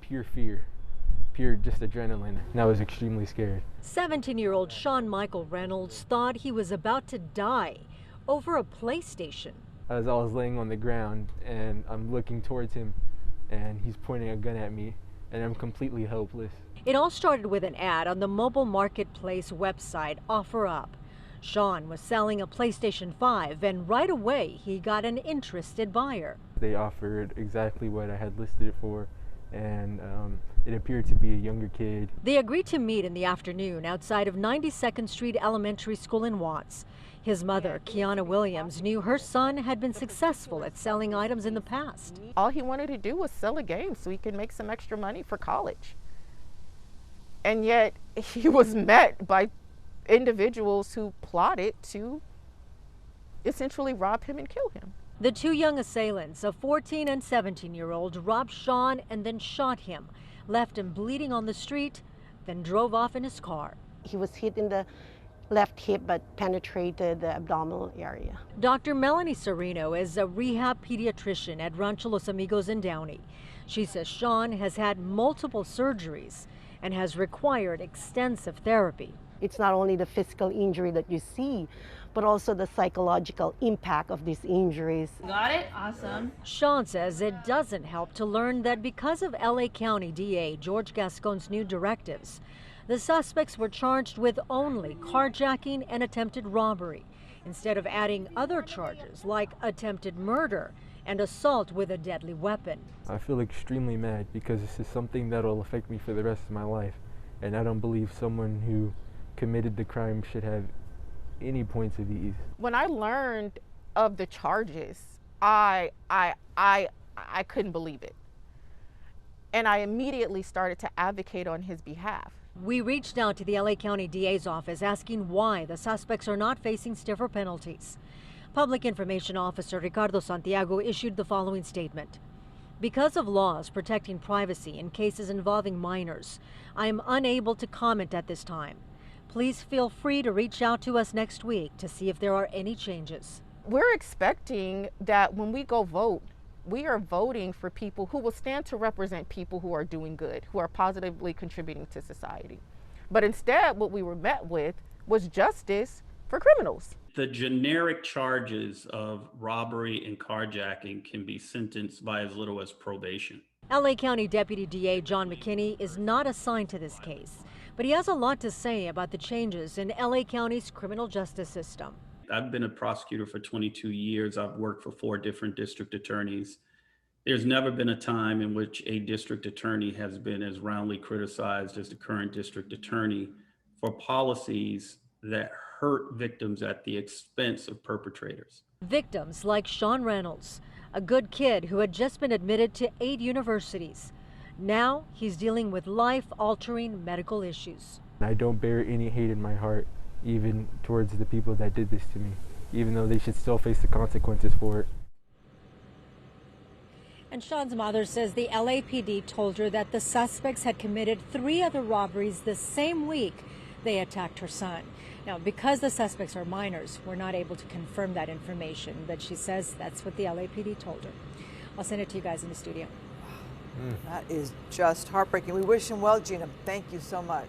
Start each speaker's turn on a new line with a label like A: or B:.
A: pure fear, pure just adrenaline, and I was extremely scared.
B: 17-year-old Sean Michael Reynolds thought he was about to die over a PlayStation.
A: As I was laying on the ground and I'm looking towards him and he's pointing a gun at me and I'm completely helpless.
B: It all started with an ad on the mobile marketplace website OfferUp. Sean was selling a PlayStation 5 and right away he got an interested buyer.
A: They offered exactly what I had listed it for, and it appeared to be a younger kid.
B: They agreed to meet in the afternoon outside of 92nd Street Elementary School in Watts. His mother, Kiana Williams, knew her son had been successful at selling items in the past.
C: All he wanted to do was sell a game so he could make some extra money for college. And yet he was met by individuals who plotted to essentially rob him and kill him.
B: The two young assailants, a 14 and 17-year-old, robbed Sean and then shot him, left him bleeding on the street, then drove off in his car.
D: He was hit in the left hip but penetrated the abdominal area.
B: Dr. Melanie Serino is a rehab pediatrician at Rancho Los Amigos in Downey. She says Sean has had multiple surgeries and has required extensive therapy.
D: It's not only the physical injury that you see, but also the psychological impact of these injuries.
E: Got it? Awesome.
B: Sean says it doesn't help to learn that because of LA County DA George Gascon's new directives, the suspects were charged with only carjacking and attempted robbery, instead of adding other charges like attempted murder and assault with a deadly weapon.
A: I feel extremely mad because this is something that will affect me for the rest of my life, and I don't believe someone who committed the crime should have any points of ease.
C: When I learned of the charges, I couldn't believe it. And I immediately started to advocate on his behalf.
B: We reached out to the LA County DA's office asking why the suspects are not facing stiffer penalties. Public Information Officer Ricardo Santiago issued the following statement. Because of laws protecting privacy in cases involving minors, I am unable to comment at this time. Please feel free to reach out to us next week to see if there are any changes.
C: We're expecting that when we go vote, we are voting for people who will stand to represent people who are doing good, who are positively contributing to society. But instead, what we were met with was justice for criminals.
F: The generic charges of robbery and carjacking can be sentenced by as little as probation.
B: LA County Deputy DA John McKinney is not assigned to this case, but he has a lot to say about the changes in LA County's criminal justice system.
F: I've been a prosecutor for 22 years. I've worked for 4 different district attorneys. There's never been a time in which a district attorney has been as roundly criticized as the current district attorney for policies that hurt victims at the expense of perpetrators.
B: Victims like Sean Reynolds, a good kid who had just been admitted to 8 universities. Now he's dealing with life-altering medical issues.
A: I don't bear any hate in my heart, even towards the people that did this to me, even though they should still face the consequences for it.
B: And Sean's mother says the LAPD told her that the suspects had committed 3 other robberies the same week they attacked her son. Now, because the suspects are minors, we're not able to confirm that information, but she says that's what the LAPD told her. I'll send it to you guys in the studio.
G: That is just heartbreaking. We wish him well, Gina. Thank you so much.